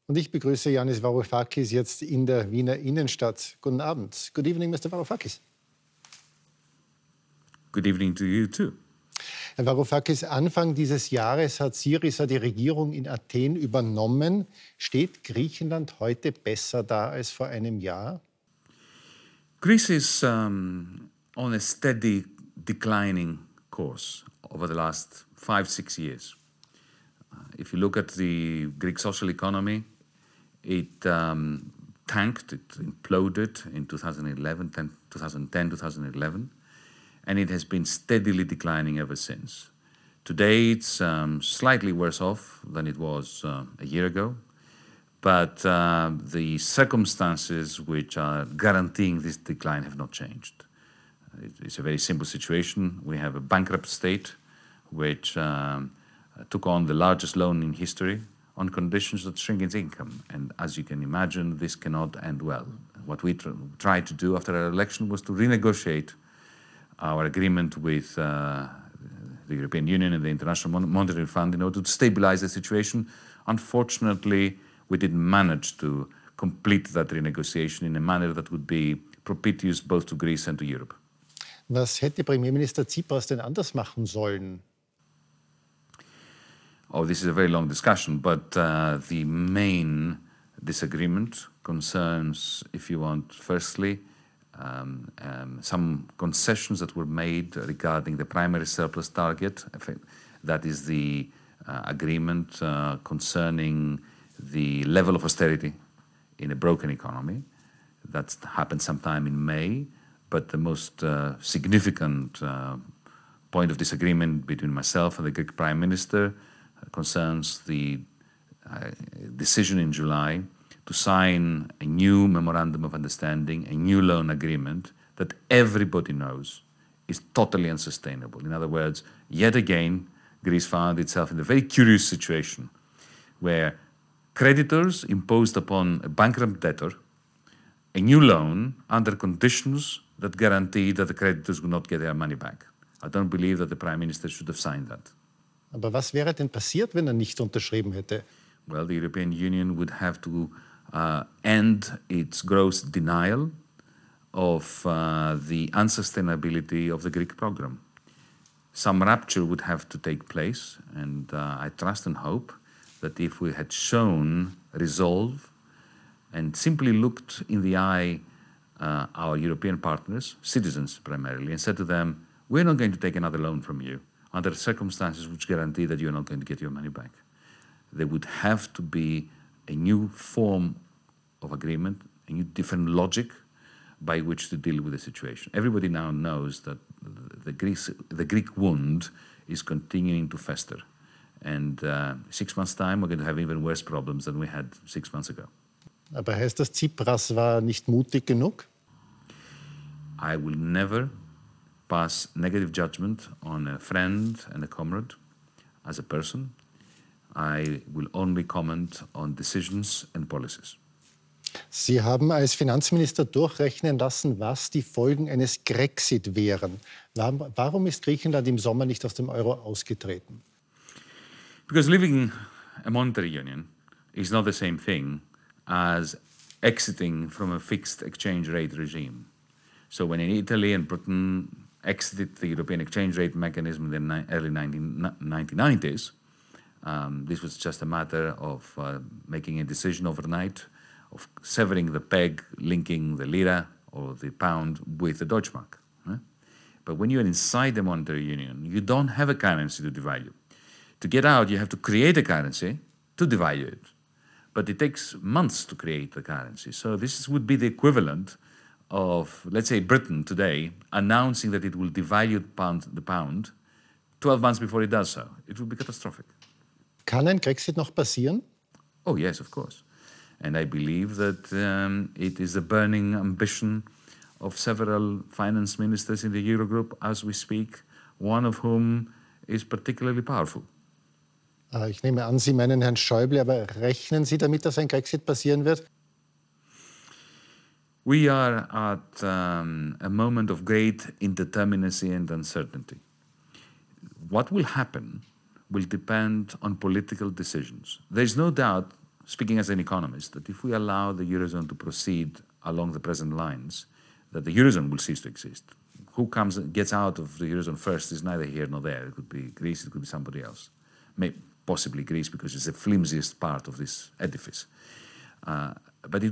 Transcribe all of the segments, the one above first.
Und ich begrüße Yanis Varoufakis jetzt in der Wiener Innenstadt. Guten Abend. Good evening, Mr. Varoufakis. Good evening to you too. Herr Varoufakis, Anfang dieses Jahres hat Syriza die Regierung in Athen übernommen. Steht Griechenland heute besser da als vor einem Jahr? Greece is on a steady declining course over the last 5-6 years. If you look at the Greek social economy, it tanked, it imploded in 2010, 2011, and it has been steadily declining ever since. Today it's slightly worse off than it was a year ago, but the circumstances which are guaranteeing this decline have not changed. It's a very simple situation. We have a bankrupt state which took on the largest loan in history on conditions that shrink its income. And as you can imagine, this cannot end well. What we tried to do after our election was to renegotiate our agreement with the European Union and the International Monetary Fund in order to stabilize the situation. Unfortunately, we didn't manage to complete that renegotiation in a manner that would be propitious both to Greece and to Europe. Was hätte Premierminister Tsipras denn anders machen sollen? Oh, this is a very long discussion, but the main disagreement concerns, if you want, firstly, some concessions that were made regarding the primary surplus target. That is the agreement concerning the level of austerity in a broken economy. That happened sometime in May, but the most significant point of disagreement between myself and the Greek Prime Minister concerns the decision in July to sign a new memorandum of understanding, a new loan agreement that everybody knows is totally unsustainable. In other words, yet again, Greece found itself in a very curious situation where creditors imposed upon a bankrupt debtor a new loan under conditions that guaranteed that the creditors would not get their money back. I don't believe that the Prime Minister should have signed that. Aber was wäre denn passiert, wenn nicht unterschrieben hätte? Well, the European Union would have to end its gross denial of the unsustainability of the Greek program. Some rupture would have to take place, and I trust and hope that if we had shown resolve and simply looked in the eye our European partners, citizens primarily, and said to them, we're not going to take another loan from you under circumstances which guarantee that you're not going to get your money back. There would have to be a new form of agreement, a new different logic by which to deal with the situation. Everybody now knows that the Greek wound is continuing to fester. And 6 months' time, we're going to have even worse problems than we had 6 months ago. Aber heißt das, Tsipras war nicht mutig genug? I will never pass negative judgment on a friend and a comrade as a person. I will only comment on decisions and policies. Sie haben als Finanzminister durchrechnen lassen, was die Folgen eines Grexit wären. Warum ist Griechenland im Sommer nicht aus dem Euro ausgetreten? Because leaving a monetary union is not the same thing as exiting from a fixed exchange rate regime. So when in Italy and Britain exited the European exchange rate mechanism in the early 1990s, this was just a matter of making a decision overnight of severing the peg, linking the lira or the pound with the Deutschmark. Right? But when you're inside the monetary union, you don't have a currency to devalue. To get out, you have to create a currency to devalue it. But it takes months to create the currency. So this would be the equivalent of, let's say, Britain today announcing that it will devalue the pound 12 months before it does so. It would be catastrophic. Kann ein Grexit noch passieren? Oh, yes, of course. And I believe that it is the burning ambition of several finance ministers in the Eurogroup as we speak, one of whom is particularly powerful. Ich nehme an, Sie meinen Herrn Schäuble, aber rechnen Sie damit, dass ein Grexit passieren wird? We are at a moment of great indeterminacy and uncertainty. What will happen will depend on political decisions. There is no doubt speaking as an economist, that if we allow the Eurozone to proceed along the present lines, that the Eurozone will cease to exist. Who gets out of the Eurozone first is neither here nor there. It could be Greece, it could be somebody else. Possibly Greece, because it's the flimsiest part of this edifice. But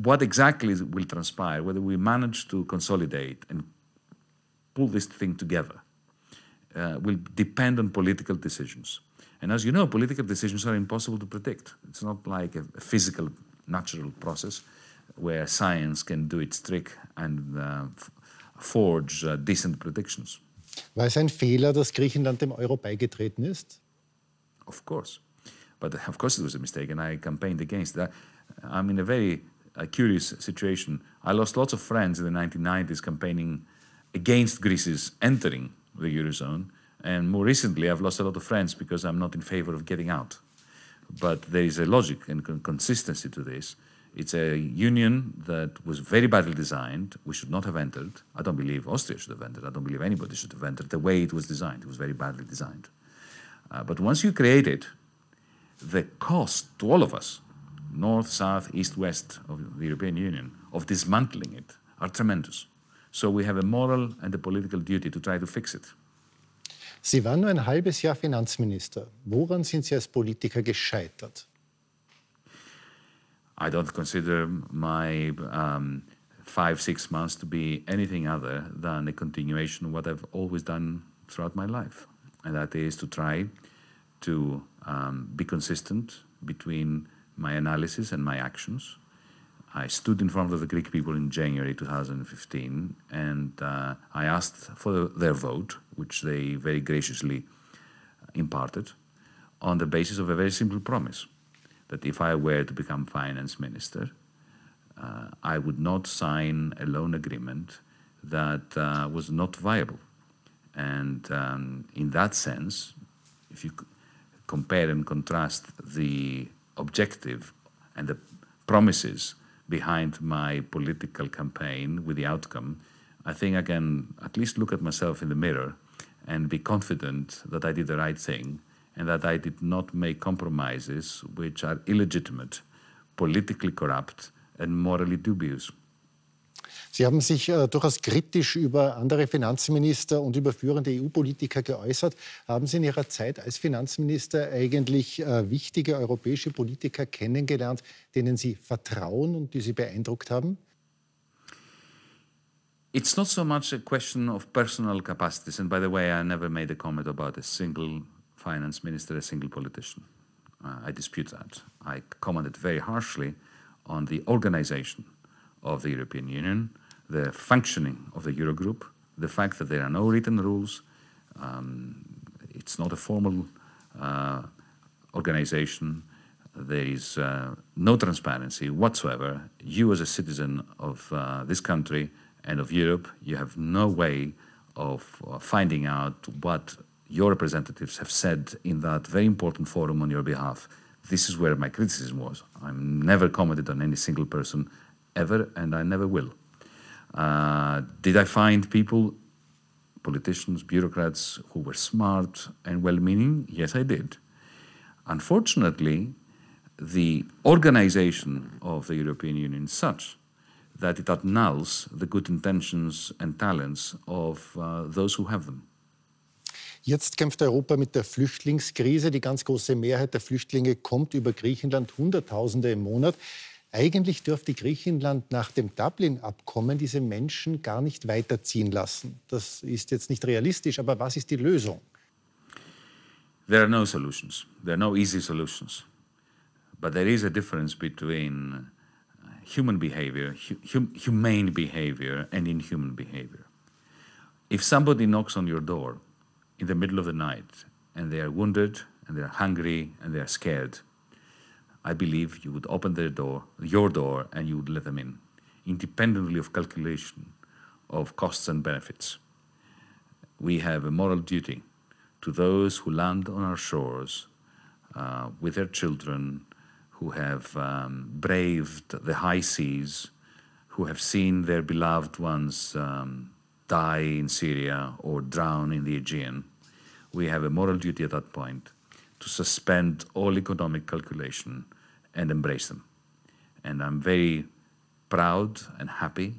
what exactly will transpire, whether we manage to consolidate and pull this thing together, will depend on political decisions. And as you know, political decisions are impossible to predict. It's not like a physical, natural process where science can do its trick and forge decent predictions. War es ein Fehler, dass Griechenland dem Euro beigetreten ist? Of course. But of course it was a mistake, and I campaigned against that. I'm in a very curious situation. I lost lots of friends in the 1990s campaigning against Greece's entering the Eurozone, and more recently I've lost a lot of friends because I'm not in favor of getting out. But there is a logic and consistency to this. It's a union that was very badly designed. We should not have entered. I don't believe Austria should have entered. I don't believe anybody should have entered the way it was designed. It was very badly designed. But once you create it, the cost to all of us, north, south, east, west of the European Union, of dismantling it are tremendous. So we have a moral and a political duty to try to fix it. Sie waren nur ein halbes Jahr Finanzminister. Woran sind Sie als Politiker gescheitert? I don't consider my 5-6 months to be anything other than a continuation of what I've always done throughout my life. And that is to try to be consistent between my analysis and my actions. I stood in front of the Greek people in January 2015 and I asked for their vote, which they very graciously imparted, on the basis of a very simple promise, that if I were to become finance minister, I would not sign a loan agreement that was not viable. And in that sense, if you compare and contrast the objective and the promises behind my political campaign with the outcome, I think I can at least look at myself in the mirror and be confident that I did the right thing and that I did not make compromises which are illegitimate, politically corrupt and morally dubious. Sie haben sich durchaus kritisch über andere Finanzminister und über führende EU-Politiker geäußert. Haben Sie in Ihrer Zeit als Finanzminister eigentlich wichtige europäische Politiker kennengelernt, denen Sie vertrauen und die Sie beeindruckt haben? It's not so much a question of personal capacities. And by the way, I never made a comment about a single finance minister, a single politician. I dispute that. I commented very harshly on the organization of the European Union, the functioning of the Eurogroup, the fact that there are no written rules. It's not a formal organization. There is no transparency whatsoever. You as a citizen of this country and of Europe, you have no way of finding out what your representatives have said in that very important forum on your behalf. This is where my criticism was. I've never commented on any single person ever, and I never will. Did I find people, politicians, bureaucrats, who were smart and well-meaning? Yes, I did. Unfortunately, the organization of the European Union is such that it annuls the good intentions and talents of those who have them. Jetzt kämpft Europa mit der Flüchtlingskrise. Die ganz große Mehrheit der Flüchtlinge kommt über Griechenland, Hunderttausende im Monat. Eigentlich dürfte Griechenland nach dem Dublin-Abkommen diese Menschen gar nicht weiterziehen lassen. Das ist jetzt nicht realistisch, aber was ist die Lösung? There are no solutions. There are no easy solutions. But there is a difference between human behavior, humane behavior, and inhuman behavior. If somebody knocks on your door in the middle of the night and they are wounded and they are hungry and they are scared, I believe you would open your door, and you would let them in, independently of calculation of costs and benefits. We have a moral duty to those who land on our shores with their children, who have braved the high seas, who have seen their beloved ones die in Syria or drown in the Aegean. We have a moral duty at that point to suspend all economic calculation and embrace them. And I'm very proud and happy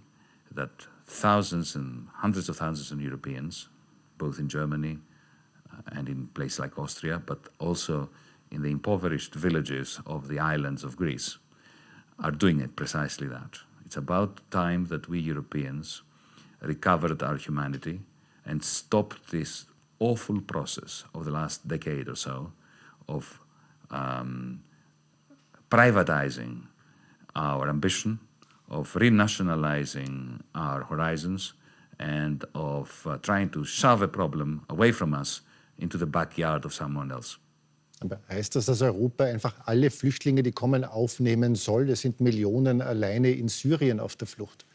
that thousands and hundreds of thousands of Europeans, both in Germany and in places like Austria, but also in the impoverished villages of the islands of Greece, are doing it precisely that. It's about time that we Europeans recovered our humanity and stopped this awful process of the last decade or so of privatizing our ambition, of renationalizing our horizons, and of trying to shove a problem away from us into the backyard of someone else. Aber heißt das, dass Europa einfach alle Flüchtlinge, die kommen, aufnehmen soll? Es sind Millionen alleine in Syrien auf der Flucht.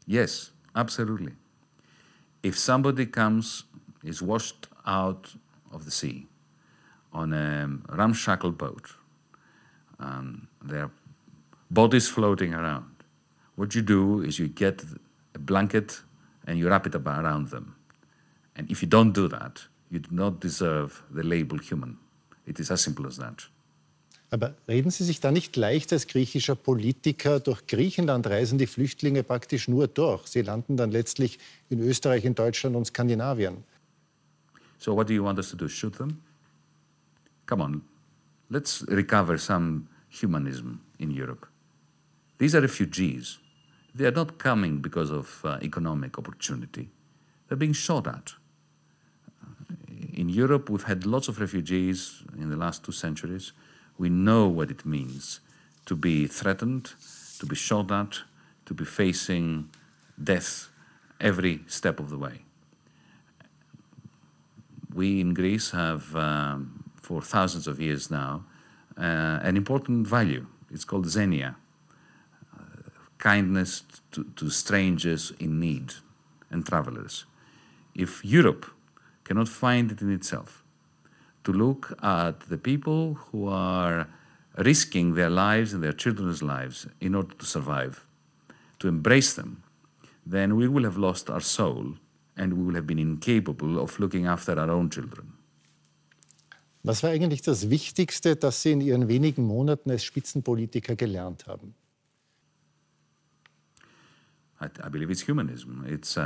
Yes, absolutely. If somebody comes, is washed out of the sea on a ramshackle boat, their bodies floating around, what you do is you get a blanket and you wrap it around them. And if you don't do that, you do not deserve the label human. It is as simple as that. Aber reden Sie sich da nicht leicht als griechischer Politiker? Durch Griechenland reisen die Flüchtlinge praktisch nur durch. Sie landen dann letztlich in Österreich, in Deutschland und Skandinavien. So what do you want us to do? Shoot them? Come on, let's recover some humanism in Europe. These are refugees. They are not coming because of economic opportunity. They're being shot at. In Europe, we've had lots of refugees in the last 2 centuries. We know what it means to be threatened, to be shot at, to be facing death every step of the way. We in Greece have, for thousands of years now, an important value. It's called xenia, kindness to strangers in need and travelers. If Europe cannot find it in itself to look at the people who are risking their lives and their children's lives in order to survive, to embrace them, then we will have lost our soul and we will have been incapable of looking after our own children. Was war eigentlich das Wichtigste, das Sie in Ihren wenigen Monaten als Spitzenpolitiker gelernt haben? I believe it's humanism. It's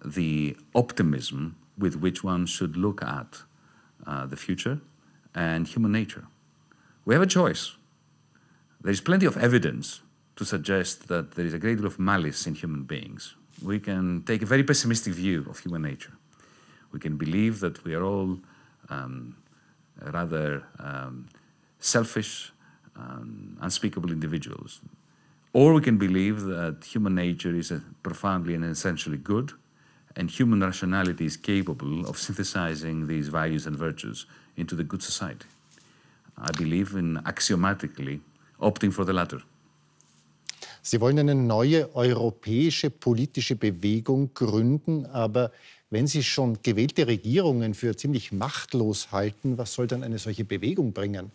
the optimism with which one should look at the future and human nature. We have a choice. There is plenty of evidence to suggest that there is a great deal of malice in human beings. We can take a very pessimistic view of human nature. We can believe that we are all rather selfish, unspeakable individuals. Or we can believe that human nature is profoundly and essentially good, and human rationality is capable of synthesizing these values and virtues into the good society. I believe in axiomatically opting for the latter. Sie wollen eine neue europäische politische Bewegung gründen, aber wenn Sie schon gewählte Regierungen für ziemlich machtlos halten, was soll dann eine solche Bewegung bringen?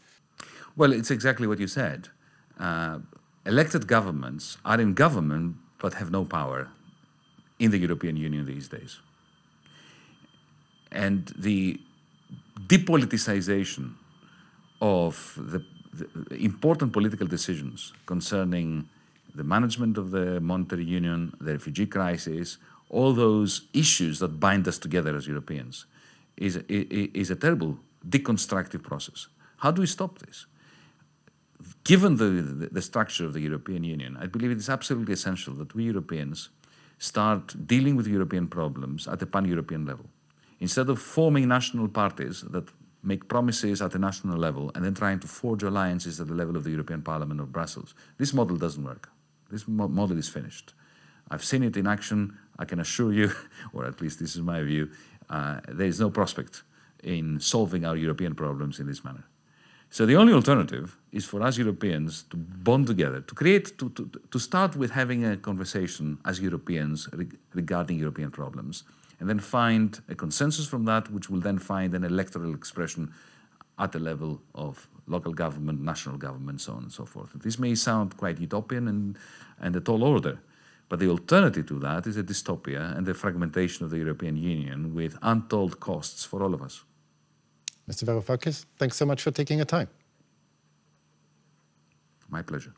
Well, it's exactly what you said. Elected governments are in government but have no power in the European Union these days. And the depoliticization of the important political decisions concerning the management of the monetary union, the refugee crisis, all those issues that bind us together as Europeans is a terrible deconstructive process. How do we stop this? Given the structure of the European Union, I believe it is absolutely essential that we Europeans start dealing with European problems at a pan-European level. Instead of forming national parties that make promises at a national level and then trying to forge alliances at the level of the European Parliament or Brussels, this model doesn't work. This model is finished. I've seen it in action. I can assure you, or at least this is my view, there is no prospect in solving our European problems in this manner. So the only alternative is for us Europeans to bond together, to start with having a conversation as Europeans regarding European problems, and then find a consensus from that, which will then find an electoral expression at the level of local government, national government, so on and so forth. This may sound quite utopian and a tall order, but the alternative to that is a dystopia and the fragmentation of the European Union with untold costs for all of us. Mr. Varoufakis, thanks so much for taking your time. My pleasure.